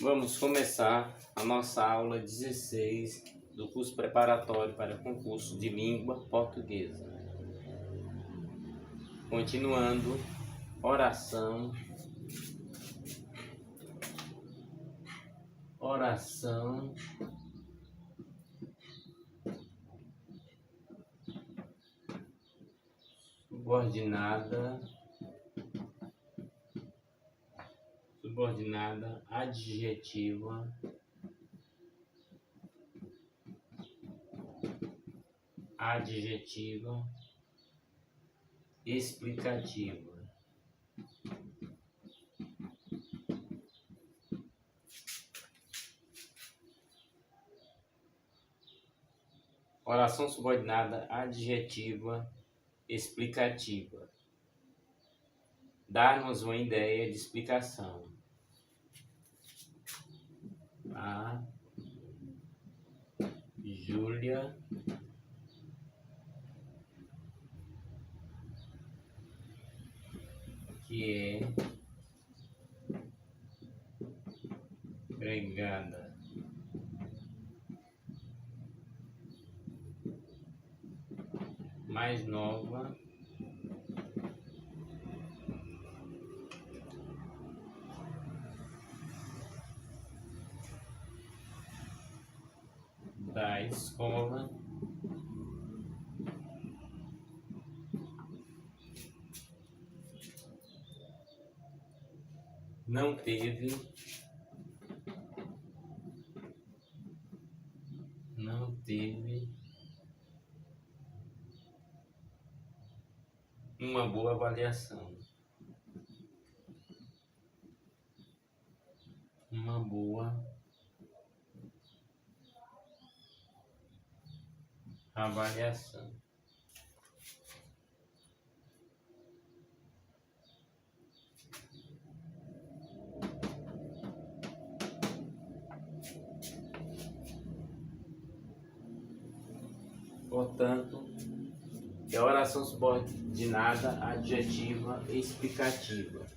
Vamos começar a nossa aula 16 do curso preparatório para concurso de língua portuguesa. Continuando, oração subordinada, adjetiva, explicativa. Oração subordinada, adjetiva, explicativa. Dar-nos uma ideia de explicação. A Júlia que é empregada mais nova da escola não teve uma boa avaliação. Portanto, é oração subordinada, adjetiva, explicativa.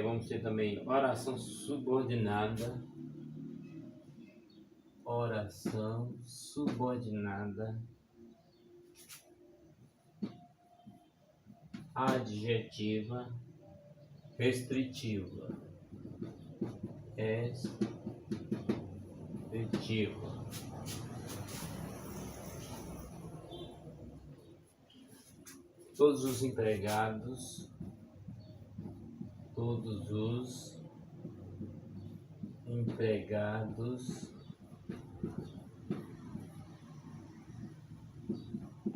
Vamos ter também oração subordinada, adjetiva, restritiva, todos os empregados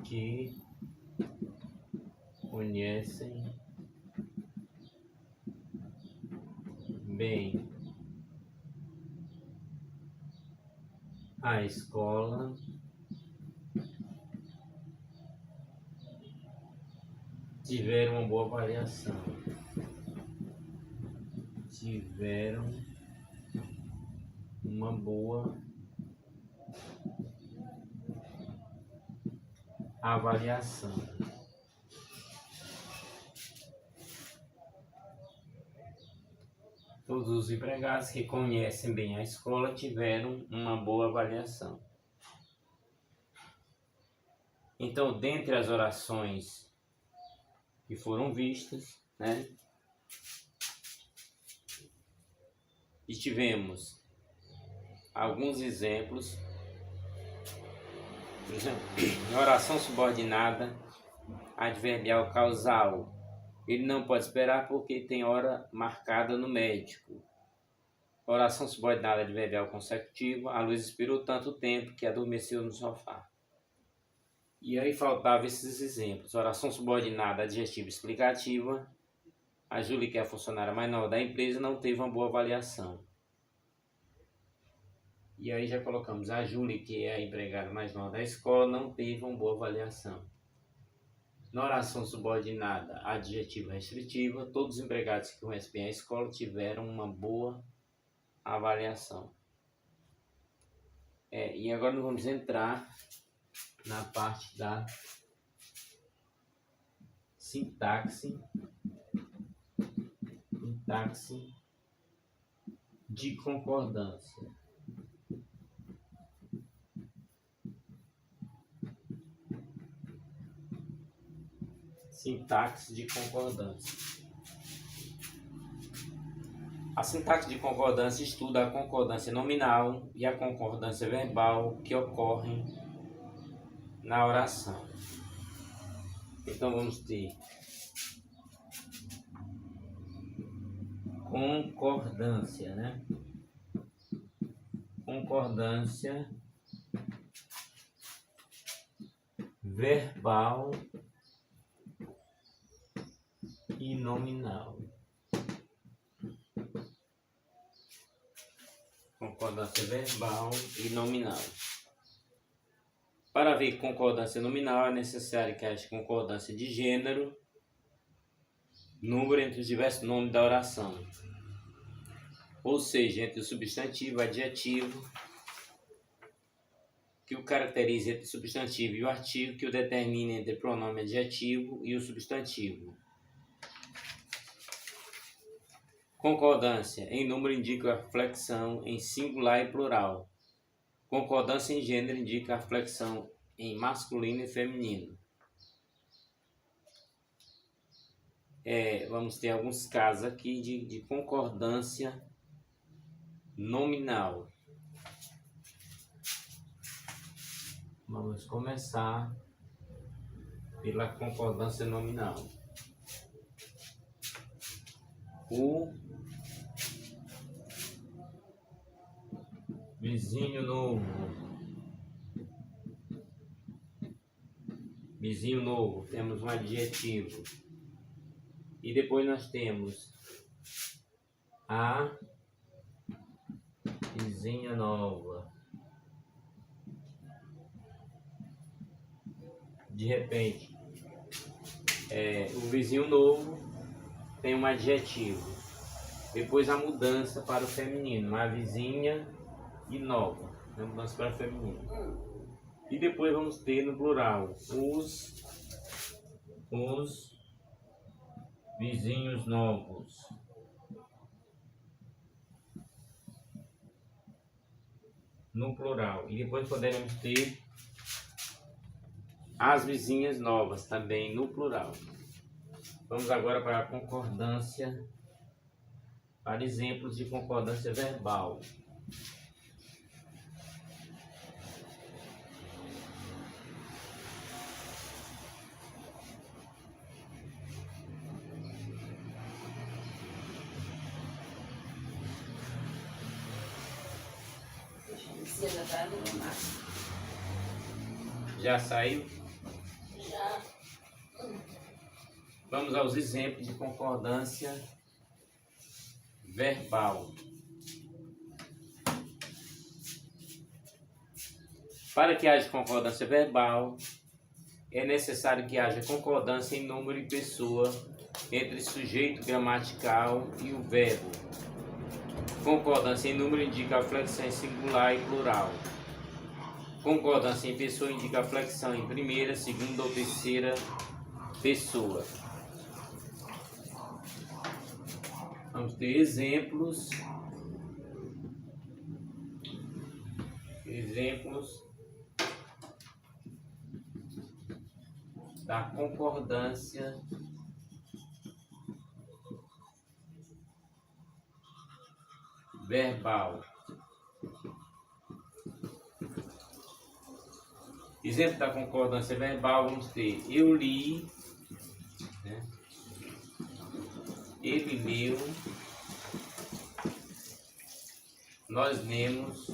que conhecem bem a escola tiveram uma boa avaliação. Todos os empregados que conhecem bem a escola tiveram uma boa avaliação. Então, dentre as orações que foram vistas, e tivemos alguns exemplos. Por exemplo, oração subordinada adverbial causal. Ele não pode esperar porque tem hora marcada no médico. Oração subordinada adverbial consecutiva. A Luísa esperou tanto tempo que adormeceu no sofá. E aí faltavam esses exemplos. Oração subordinada adjetiva explicativa. A Júlia, que é a funcionária mais nova da empresa, não teve uma boa avaliação. E aí já colocamos a Júlia, que é a empregada mais nova da escola, não teve uma boa avaliação. Na oração subordinada adjetiva restritiva, todos os empregados que conhecem bem a escola tiveram uma boa avaliação. E agora nós vamos entrar na parte da sintaxe Sintaxe de concordância. Sintaxe de concordância. A sintaxe de concordância estuda a concordância nominal e a concordância verbal que ocorrem na oração. Então vamos ter concordância, né? Concordância verbal e nominal. Concordância verbal e nominal. Para haver concordância nominal é necessário que haja concordância de gênero, número entre os diversos nomes da oração, ou seja, entre o substantivo e o adjetivo, que o caracteriza entre o substantivo e o artigo, que o determina entre o pronome adjetivo e o substantivo. Concordância em número indica a flexão em singular e plural. Concordância em gênero indica a flexão em masculino e feminino. Vamos ter alguns casos aqui de concordância nominal. Vamos começar pela concordância nominal. O vizinho novo. Vizinho novo, temos um adjetivo. E depois nós temos a vizinha nova. De repente, o vizinho novo tem um adjetivo. Depois a mudança para o feminino, a vizinha e nova. A mudança para o feminino. E depois vamos ter no plural os vizinhos novos. No plural. E depois poderemos ter as vizinhas novas também no plural. Vamos agora para a concordância, para exemplos de concordância verbal. Já saiu? Já. Vamos aos exemplos de concordância verbal. Para que haja concordância verbal, é necessário que haja concordância em número e pessoa entre sujeito gramatical e o verbo. Concordância em número indica a flexão em singular e plural. Concordância em pessoa indica a flexão em primeira, segunda ou terceira pessoa. Vamos ter exemplos da concordância verbal. Exemplo da concordância verbal, vamos ter eu li, né? Ele leu, nós lemos,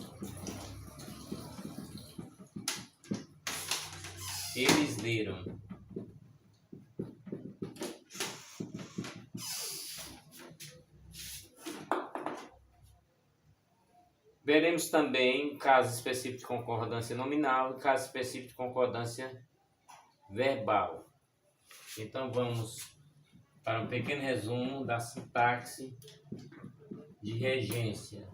eles leram. Veremos também casos específicos de concordância nominal e casos específicos de concordância verbal. Então vamos para um pequeno resumo da sintaxe de regência.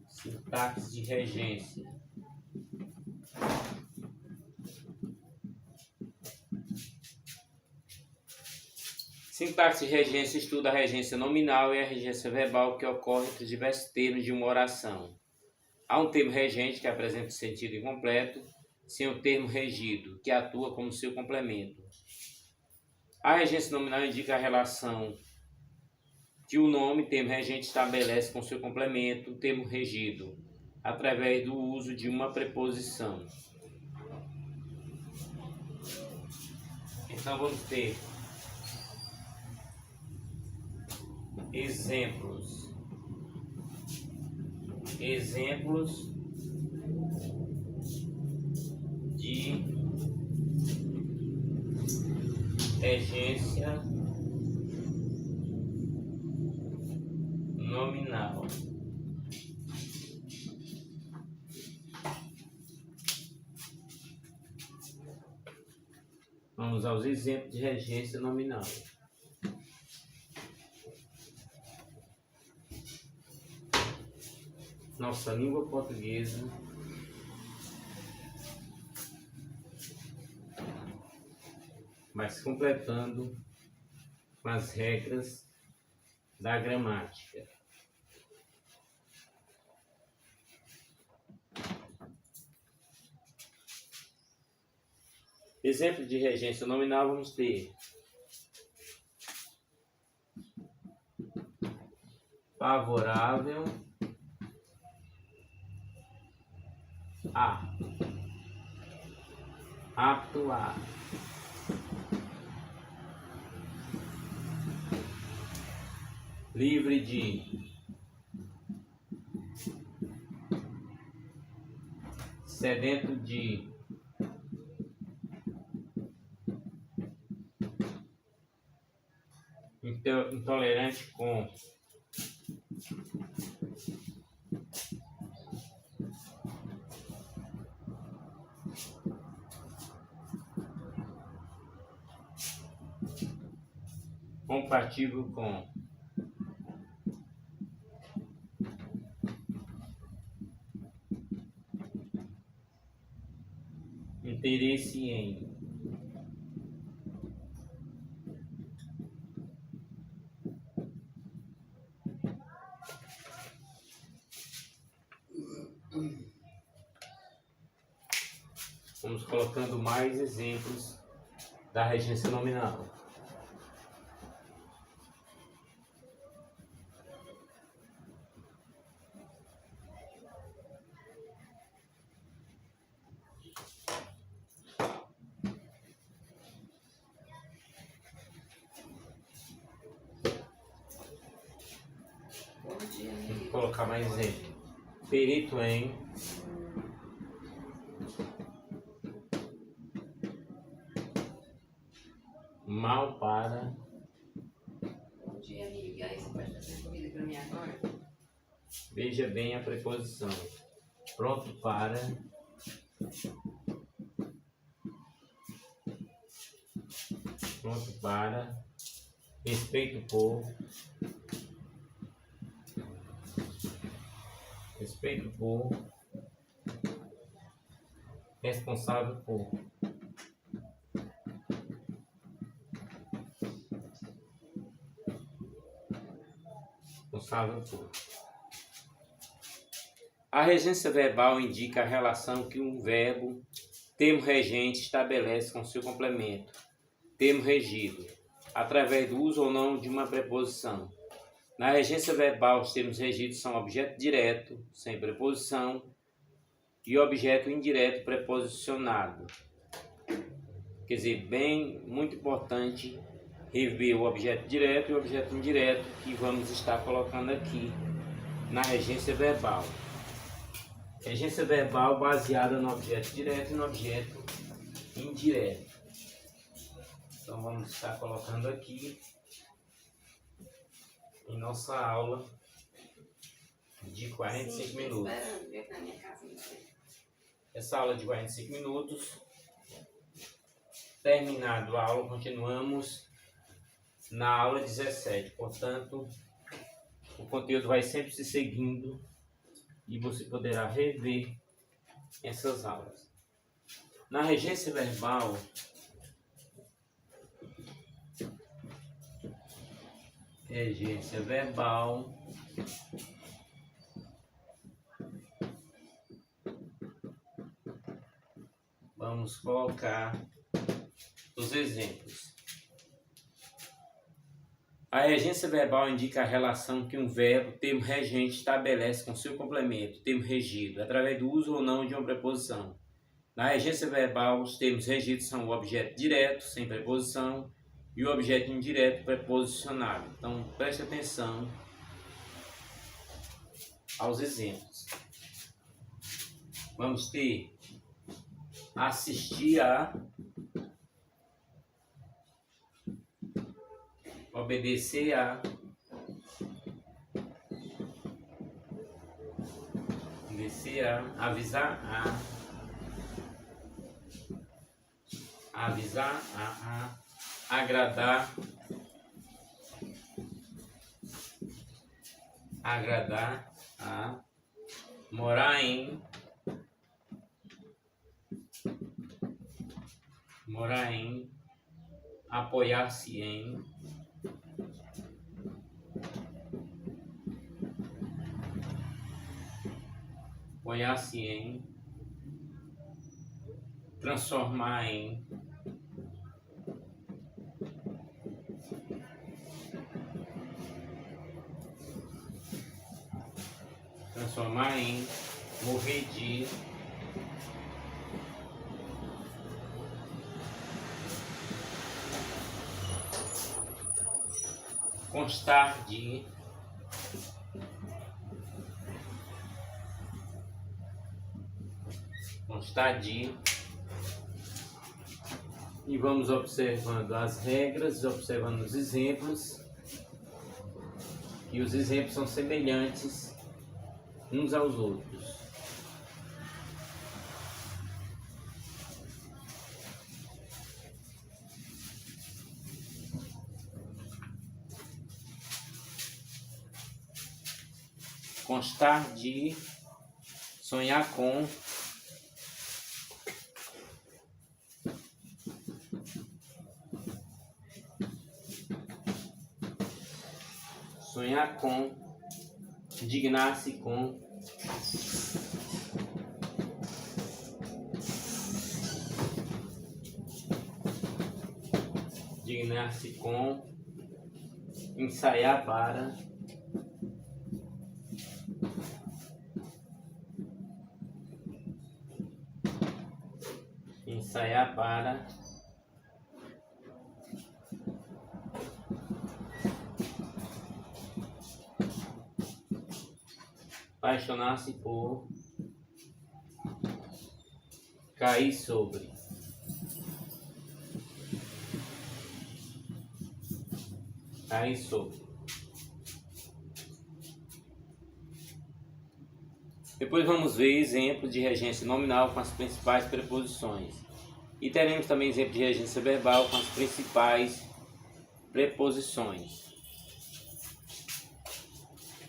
Sintaxe de regência. Sintaxe de regência estuda a regência nominal e a regência verbal que ocorre entre os diversos termos de uma oração. Há um termo regente que apresenta o sentido incompleto, sem o termo regido, que atua como seu complemento. A regência nominal indica a relação que o nome, termo regente, estabelece com seu complemento, o termo regido, através do uso de uma preposição. Então vamos ter exemplos de regência nominal. Vamos aos exemplos de regência nominal. Nossa língua portuguesa vai se completando com as regras da gramática. Exemplo de regência nominal, vamos ter favorável a, apto a, livre de, sedento de, intolerante com, compatível com, interesse em, vamos colocando mais exemplos da regência nominal. Vou colocar mais exemplo. Perito em, mal para, Bom dia, amiga. Aí você pode fazer comida para mim agora? veja bem a preposição. Pronto para, pronto para, respeito por, responsável por. Responsável por. A regência verbal indica a relação que um verbo, termo regente, estabelece com seu complemento, termo regido, através do uso ou não de uma preposição. Na regência verbal, os termos regidos são objeto direto, sem preposição, e objeto indireto preposicionado. Quer dizer, muito importante rever o objeto direto e o objeto indireto que vamos estar colocando aqui na regência verbal. Regência verbal baseada no objeto direto e no objeto indireto. Então vamos estar colocando aqui em nossa aula de 45 minutos. Essa aula de 45 minutos, terminado a aula, continuamos na aula 17. Portanto, o conteúdo vai sempre se seguindo e você poderá rever essas aulas. Na regência verbal, regência verbal, vamos colocar os exemplos. A regência verbal indica a relação que um verbo, termo regente, estabelece com seu complemento, termo regido, através do uso ou não de uma preposição. Na regência verbal, os termos regidos são o objeto direto, sem preposição, e o objeto indireto, preposicionado. Então, preste atenção aos exemplos. Vamos ter assistir a, obedecer a, avisar a, agradar a, morar em, apoiar-se em, transformar em, morrer de, constar de, e vamos observando as regras, observando os exemplos, e os exemplos são semelhantes uns aos outros. Constar de, sonhar com, indignar-se com, ensaiar para, apaixonar-se por, cair sobre, Depois vamos ver exemplo de regência nominal com as principais preposições. E teremos também exemplo de regência verbal com as principais preposições.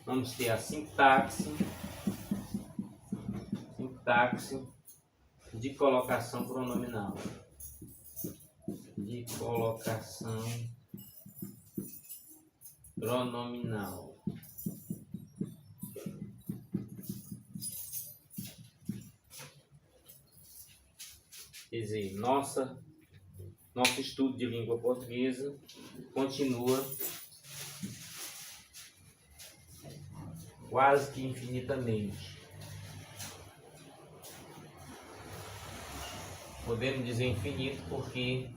Vamos ter a sintaxe de colocação pronominal. Quer dizer, nosso estudo de língua portuguesa continua quase que infinitamente. Podemos dizer infinito porque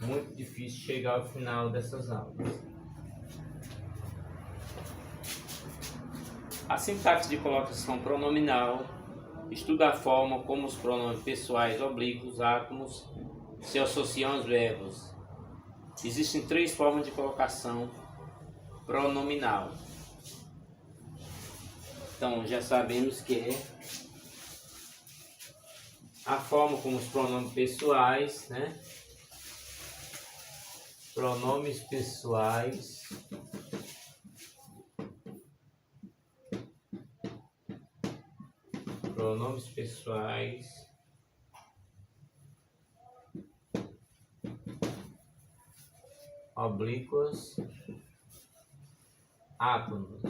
é muito difícil chegar ao final dessas aulas. A sintaxe de colocação pronominal estuda a forma como os pronomes pessoais oblíquos, átomos, se associam aos verbos. Existem 3 formas de colocação pronominal. Então, já sabemos que é a forma como os pronomes pessoais, né? Pronomes pessoais oblíquas, átonos.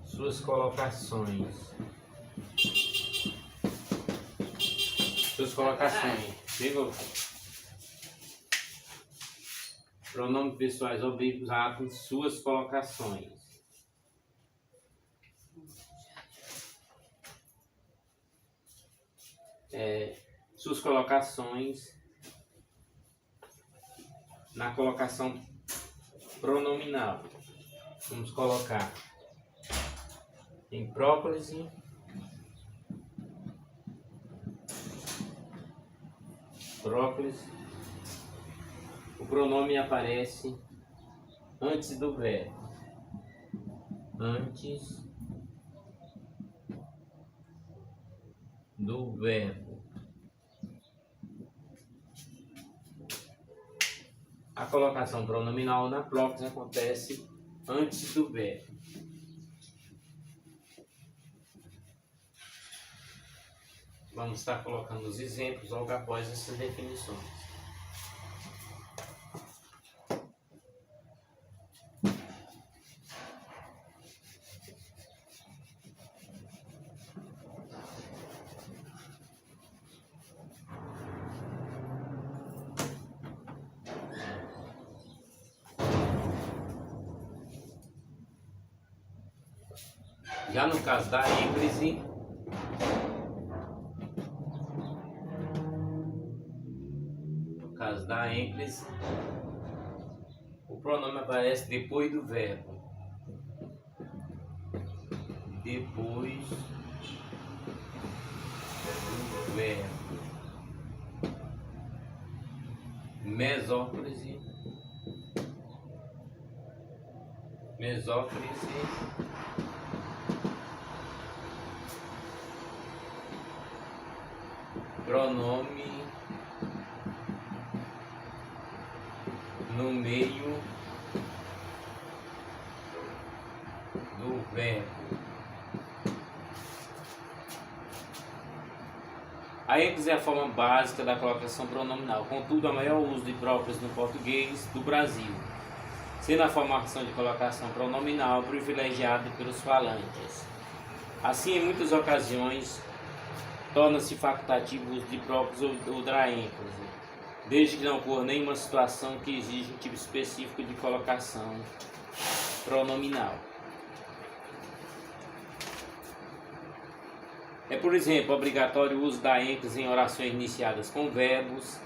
Suas colocações. Viu? Pronomes pessoais, oblíquos, átomos, suas colocações. Suas colocações na colocação pronominal. Vamos colocar em próclise, o pronome aparece antes do verbo. Antes do verbo. A colocação pronominal na próclise acontece antes do verbo. Vamos estar colocando os exemplos logo após essas definições. Já no caso da ênclise, o pronome aparece depois do verbo. Depois do verbo. Mesóclise. Pronome no meio do verbo. A ênclise é a forma básica da colocação pronominal, contudo, a maior uso de próprios no português do Brasil, sendo a formação de colocação pronominal privilegiada pelos falantes. Assim, em muitas ocasiões, torna-se facultativo o uso de próprios ou da ênclise, desde que não ocorra nenhuma situação que exija um tipo específico de colocação pronominal. É, por exemplo, obrigatório o uso da ênclise em orações iniciadas com verbos,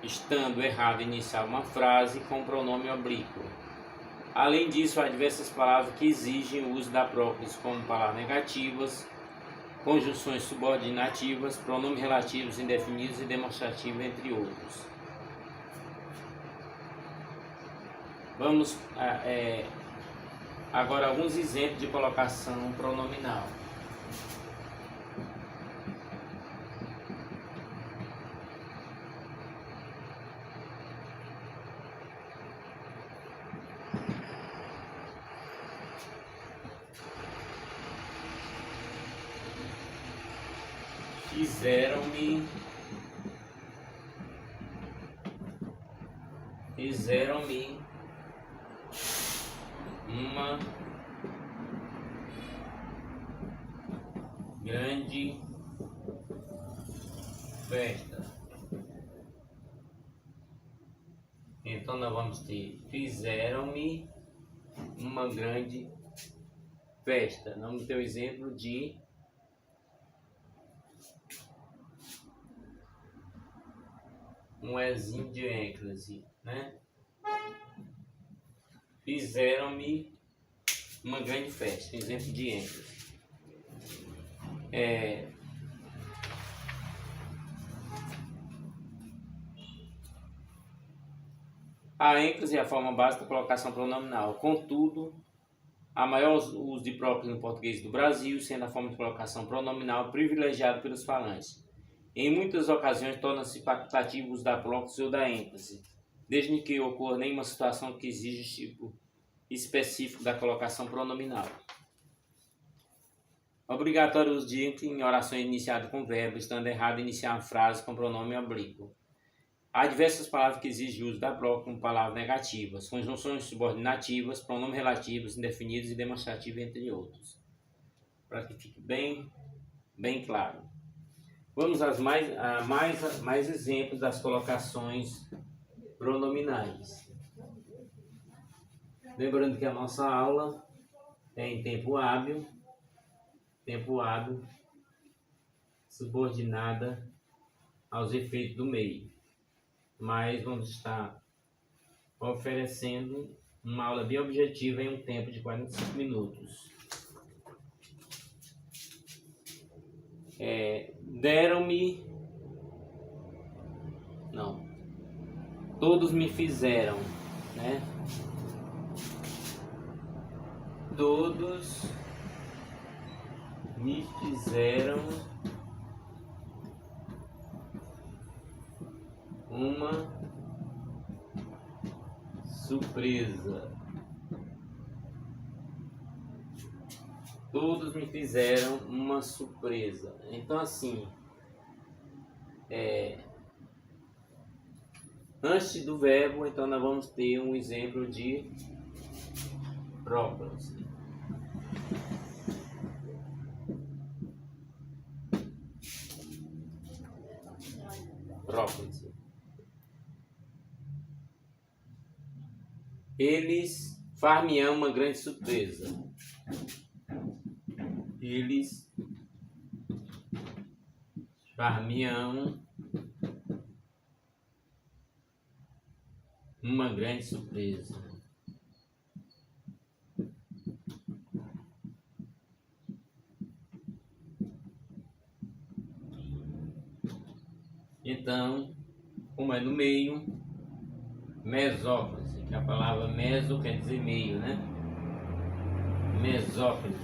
estando errado iniciar uma frase com pronome oblíquo. Além disso, há diversas palavras que exigem o uso da próclise, como palavras negativas, conjunções subordinativas, pronomes relativos indefinidos e demonstrativos, entre outros. Vamos agora alguns exemplos de colocação pronominal. Fizeram-me uma grande festa. Então nós vamos ter fizeram-me uma grande festa. Vamos ter o exemplo de um ezinho de ênclise, né? Fizeram-me uma grande festa, exemplo de ênclise. A ênclise é a forma básica da colocação pronominal. Contudo, a maior uso de próprios no português do Brasil, sendo a forma de colocação pronominal privilegiada pelos falantes. Em muitas ocasiões, torna-se facultativo o uso da próclise ou da ênclise, desde que ocorra nenhuma situação que exija tipo específico da colocação pronominal. Obrigatório o uso de ênfase em orações iniciadas com verbo, estando errado iniciar uma frase com pronome oblíquo. Há diversas palavras que exigem o uso da própria como palavras negativas, conjunções subordinativas, pronomes relativos, indefinidos e demonstrativos, entre outros. Para que fique bem claro. Vamos a mais exemplos das colocações pronominais. Lembrando que a nossa aula é em tempo hábil, subordinada aos efeitos do meio. Mas vamos estar oferecendo uma aula bem objetiva em um tempo de 45 minutos. Deram-me... Não. Todos me fizeram, né? Todos me fizeram uma surpresa. Todos me fizeram uma surpresa. Então, assim, antes do verbo, então nós vamos ter um exemplo de próprise. Eles far-me-ão uma grande surpresa. Eles far-me-ão uma grande surpresa. Então, como é no meio, mesóclise, que a palavra meso quer dizer meio, né? Mesóclise.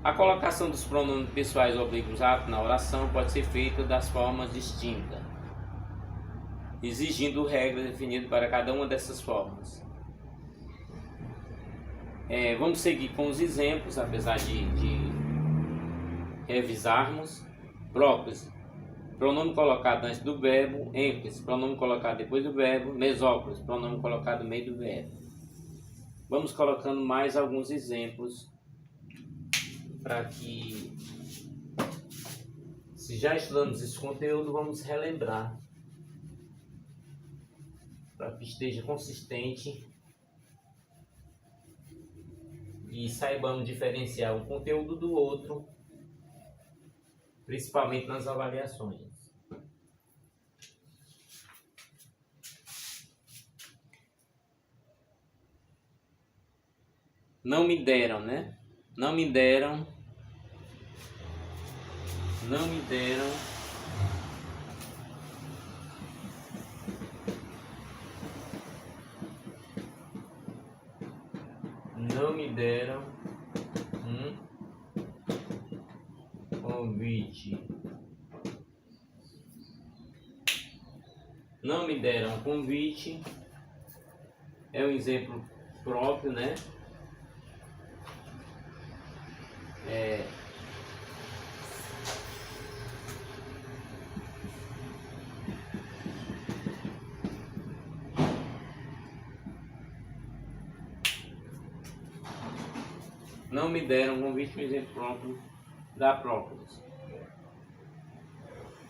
A colocação dos pronomes pessoais oblíquos atos na oração pode ser feita das formas distintas, exigindo regras definidas para cada uma dessas formas. Vamos seguir com os exemplos, apesar de revisarmos. Próprise, pronome colocado antes do verbo. ênfase, pronome colocado depois do verbo. Mesóclise, pronome colocado no meio do verbo. Vamos colocando mais alguns exemplos para que, se já estudamos esse conteúdo, vamos relembrar, para que esteja consistente e saibamos diferenciar um conteúdo do outro, principalmente nas avaliações. Não me deram, né? Não me deram. Não me deram. Não me deram um convite. Não me deram um convite. É um exemplo próprio, né? Não me deram um convite, um exemplo próprio da próprise.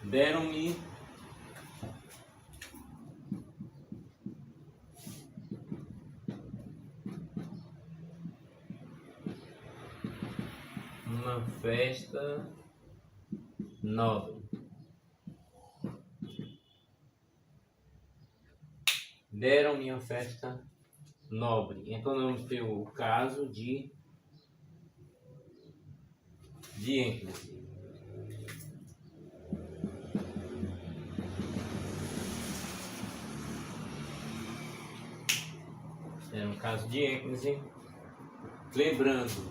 Deram-me uma festa nobre. Deram-me uma festa nobre. Então nós vamos ter o caso de ênfase. É um caso de ênfase. Lembrando,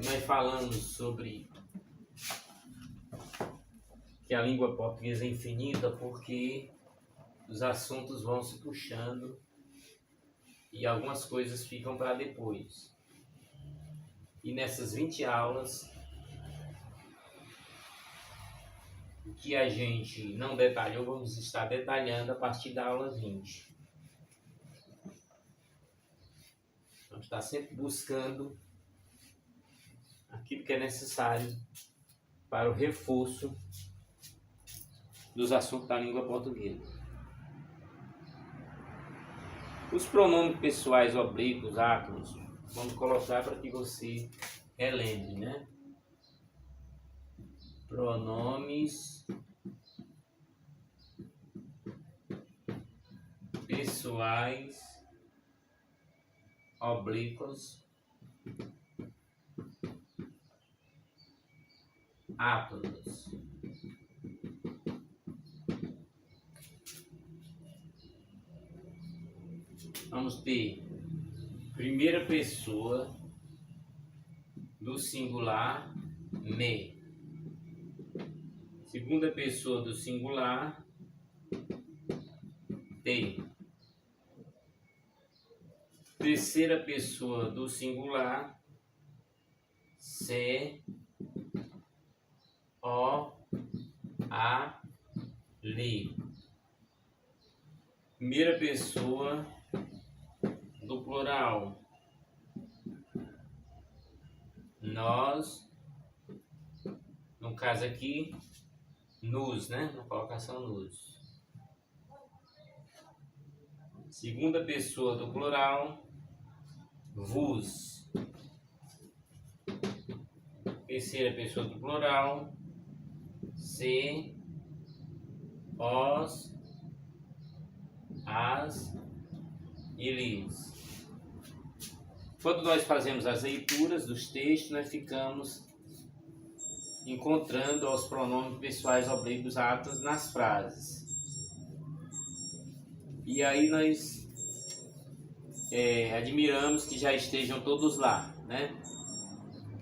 nós falamos sobre que a língua portuguesa é infinita porque os assuntos vão se puxando e algumas coisas ficam para depois. E nessas 20 aulas, o que a gente não detalhou, vamos estar detalhando a partir da aula 20. Vamos estar sempre buscando aquilo que é necessário para o reforço dos assuntos da língua portuguesa. Os pronomes pessoais oblíquos, átomos, vamos colocar para que você relembre, né? Pronomes pessoais oblíquos, átomos. Vamos ter primeira pessoa do singular me, segunda pessoa do singular te, terceira pessoa do singular se, o, a, li, primeira pessoa do plural nós, no caso aqui nos, né? Na colocação nos. Segunda pessoa do plural vos. Terceira pessoa do plural se, os, as e lis. Quando nós fazemos as leituras dos textos, nós ficamos encontrando os pronomes pessoais oblíquos átomos nas frases. E aí nós admiramos que já estejam todos lá, né?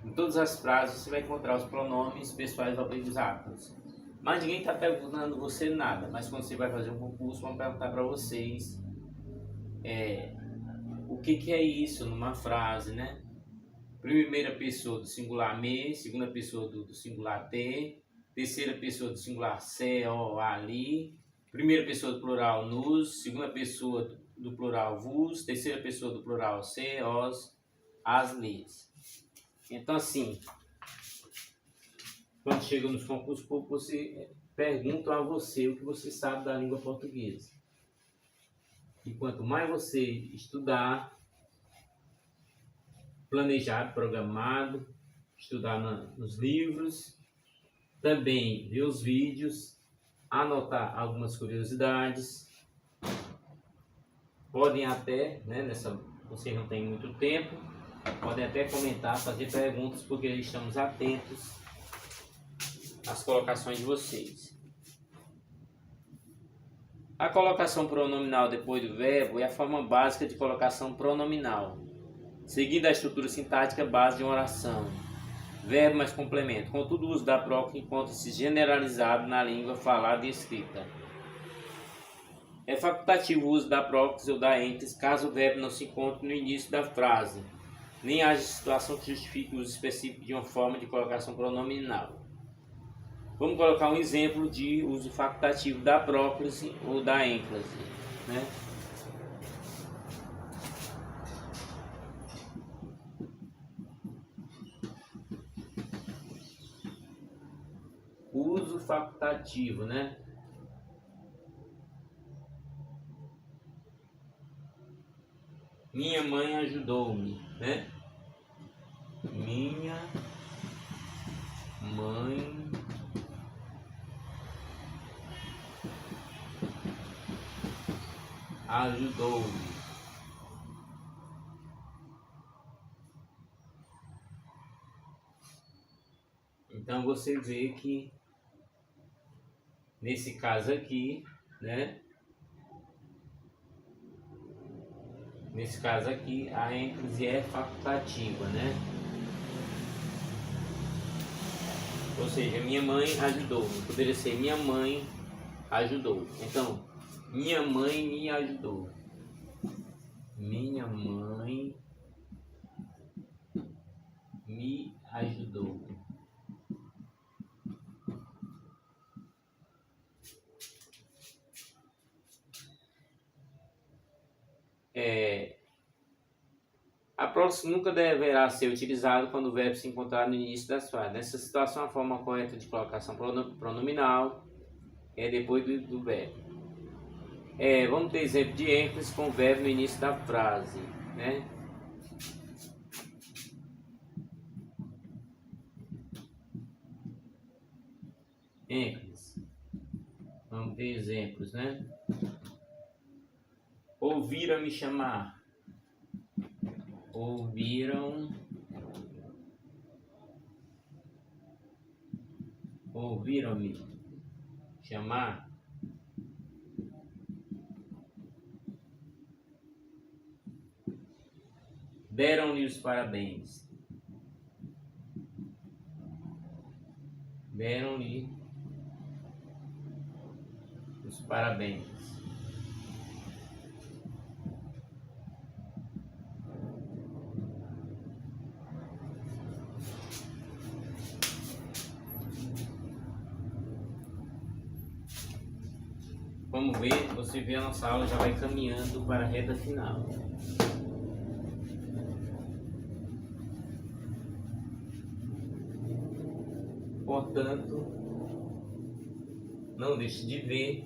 Em todas as frases você vai encontrar os pronomes pessoais oblíquos átomos. Mas ninguém está perguntando você nada, mas quando você vai fazer um concurso, vão perguntar para vocês o que é isso numa frase, né? Primeira pessoa do singular me, segunda pessoa do singular te, terceira pessoa do singular se, o, a, li, primeira pessoa do plural nos, segunda pessoa do plural vos, terceira pessoa do plural se, os, as, lis. Então assim, quando chega nos concursos públicos, você pergunta a você o que você sabe da língua portuguesa. E quanto mais você estudar, planejado, programado, estudar nos livros, também ver os vídeos, anotar algumas curiosidades, podem até, né, vocês não têm muito tempo, podem até comentar, fazer perguntas, porque estamos atentos às colocações de vocês. A colocação pronominal depois do verbo é a forma básica de colocação pronominal, seguindo a estrutura sintática base de uma oração, verbo mais complemento. Contudo, o uso da próclise encontra-se generalizado na língua falada e escrita. É facultativo o uso da próclise ou da êntese caso o verbo não se encontre no início da frase, nem haja situação que justifique o uso específico de uma forma de colocação pronominal. Vamos colocar um exemplo de uso facultativo da próclise ou da ênclase, né? Uso facultativo, né? Minha mãe ajudou-me, né? Minha mãe ajudou-me. Então você vê que nesse caso aqui, né? Nesse caso aqui, a ênclase é facultativa, né? Ou seja, minha mãe ajudou. Poderia ser minha mãe ajudou. Então, minha mãe me ajudou. Minha mãe me ajudou. A próxima nunca deverá ser utilizado quando o verbo se encontrar no início das frases. Nessa situação, a forma correta de colocação pronominal é depois do verbo. Vamos ter exemplo de ênfase com o verbo no início da frase, né? ênfase. Vamos ter exemplos, né? Ouviram me chamar. Ouviram-me chamar. Deram-lhe os parabéns. Deram-lhe os parabéns. Vamos ver, você vê a nossa aula já vai caminhando para a reta final. Portanto, não deixe de ver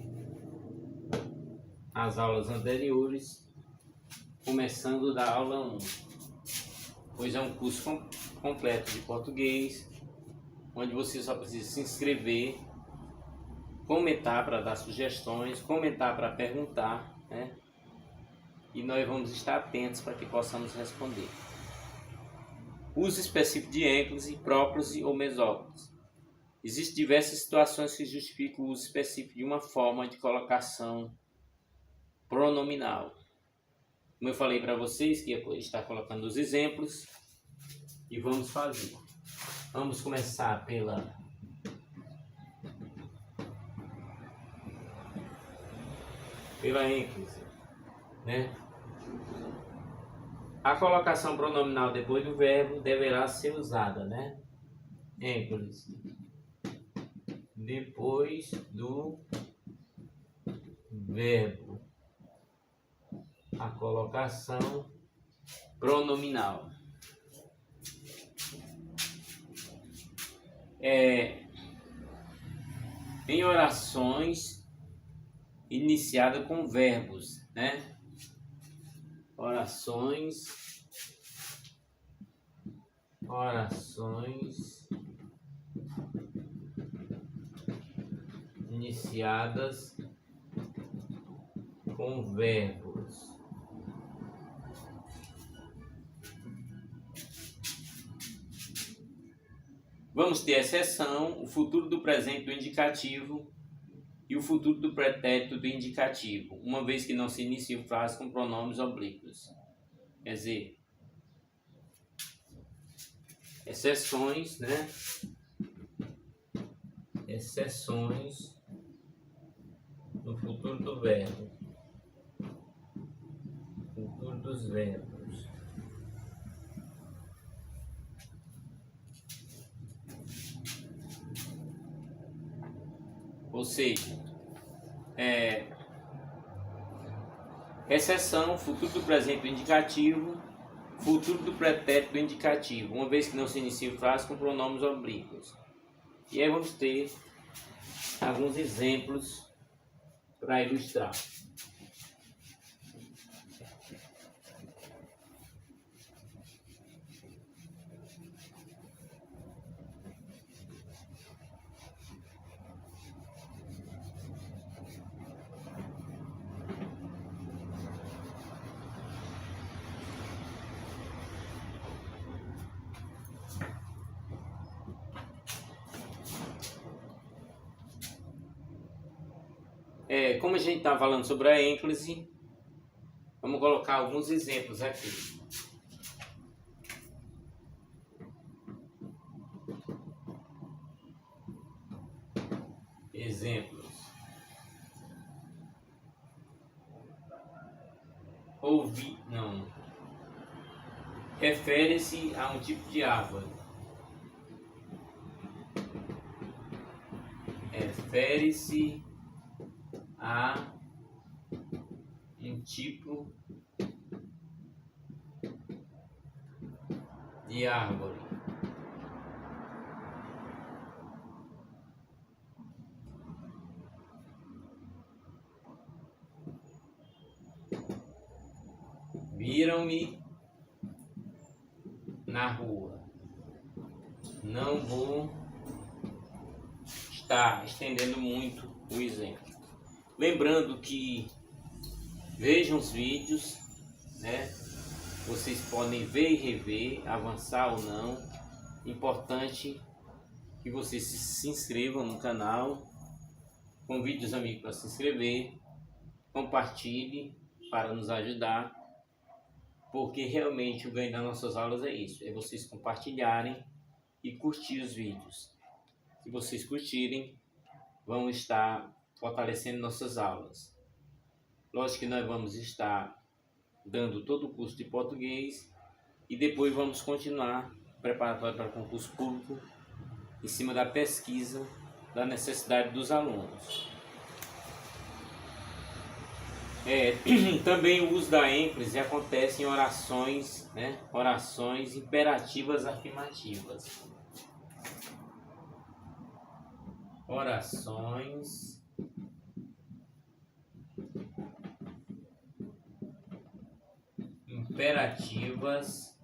as aulas anteriores, começando da aula 1, pois é um curso completo de português, onde você só precisa se inscrever, comentar para dar sugestões, comentar para perguntar, né? E nós vamos estar atentos para que possamos responder. Uso específico de ênclise, próclise ou mesóclise. Existem diversas situações que justificam o uso específico de uma forma de colocação pronominal. Como eu falei para vocês, que ia estar colocando os exemplos e vamos fazer. Vamos começar pela ênclise, né? A colocação pronominal depois do verbo deverá ser usada, né? Ênclise. Depois do verbo. A colocação pronominal. Em orações iniciadas com verbos, né? Orações iniciadas com verbos. Vamos ter exceção, o futuro do presente do indicativo e o futuro do pretérito do indicativo, uma vez que não se inicia frase com pronomes oblíquos. Quer dizer, exceções, né? Exceções no futuro do verbo. Futuro dos verbos. Ou seja, exceção, futuro do presente do indicativo, futuro do pretérito do indicativo, uma vez que não se inicia frase com pronomes oblíquos. E aí vamos ter alguns exemplos para ilustrar. Como a gente está falando sobre a ênclise, vamos colocar alguns exemplos aqui. Exemplos. ouvir, não. Refere-se a um tipo de árvore. Refere-se a um tipo de árvore. Viram-me na rua. Não vou estar estendendo muito o exemplo. Lembrando que vejam os vídeos, né? Vocês podem ver e rever, avançar ou não. Importante que vocês se inscrevam no canal. Convide os amigos para se inscrever. Compartilhe para nos ajudar. Porque realmente o ganho das nossas aulas é isso. É vocês compartilharem e curtir os vídeos. Se vocês curtirem, vão estar fortalecendo nossas aulas. Lógico que nós vamos estar dando todo o curso de português e depois vamos continuar preparatório para concurso público em cima da pesquisa da necessidade dos alunos. Também o uso da ênfase acontece em orações, né? Orações imperativas afirmativas. Orações imperativas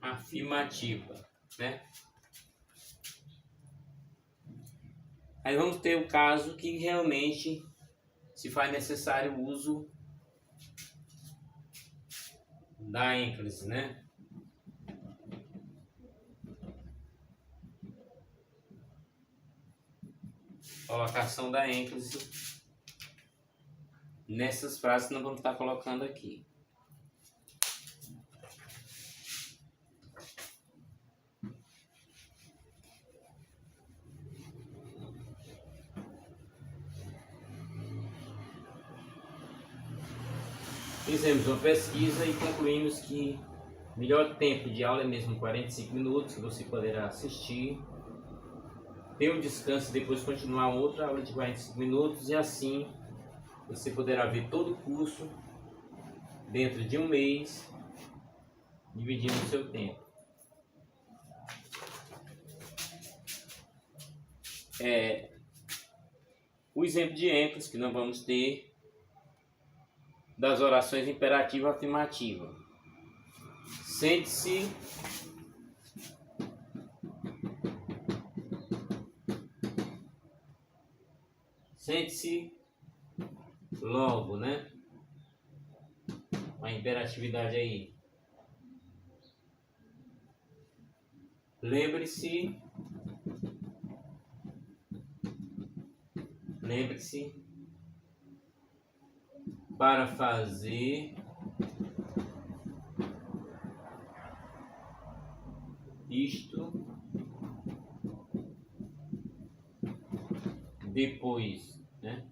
afirmativa, né? Aí vamos ter o caso que realmente se faz necessário o uso da ênfase, né? Colocação da ênfase nessas frases que nós vamos estar colocando aqui. Fizemos uma pesquisa e concluímos que o melhor tempo de aula é mesmo 45 minutos, que você poderá assistir, ter um descanso e depois continuar outra aula de 45 minutos e assim você poderá ver todo o curso dentro de um mês, dividindo o seu tempo. O exemplo de ênfase que nós vamos ter das orações imperativa e afirmativa. Sente-se logo, né? A imperatividade aí. Lembre-se para fazer isto depois, né?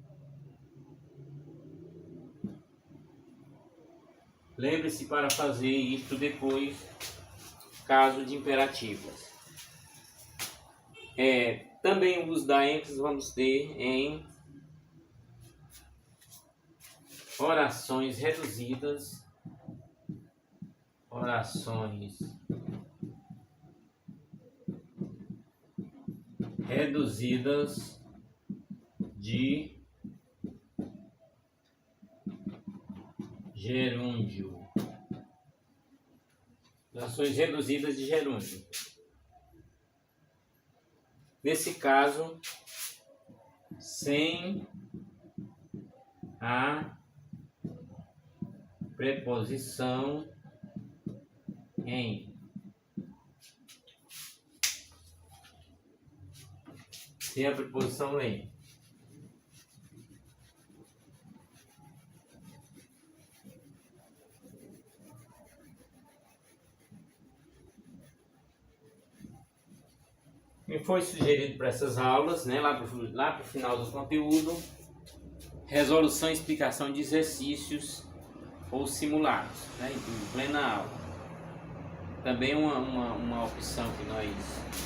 Lembre-se para fazer isto depois, caso de imperativas. Também o uso da ênfase vamos ter em orações reduzidas, de gerúndio. Orações reduzidas de gerúndio. Nesse caso, sem a preposição em. Sem a preposição em. Me foi sugerido para essas aulas, né, lá para o final do conteúdo, resolução e explicação de exercícios ou simulados, né, em plena aula. Também uma opção que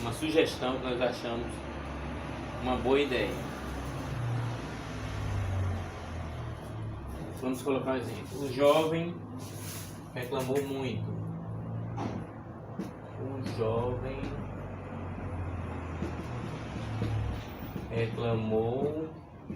uma sugestão que nós achamos uma boa ideia. Vamos colocar um exemplo. O jovem reclamou muito. O jovem reclamou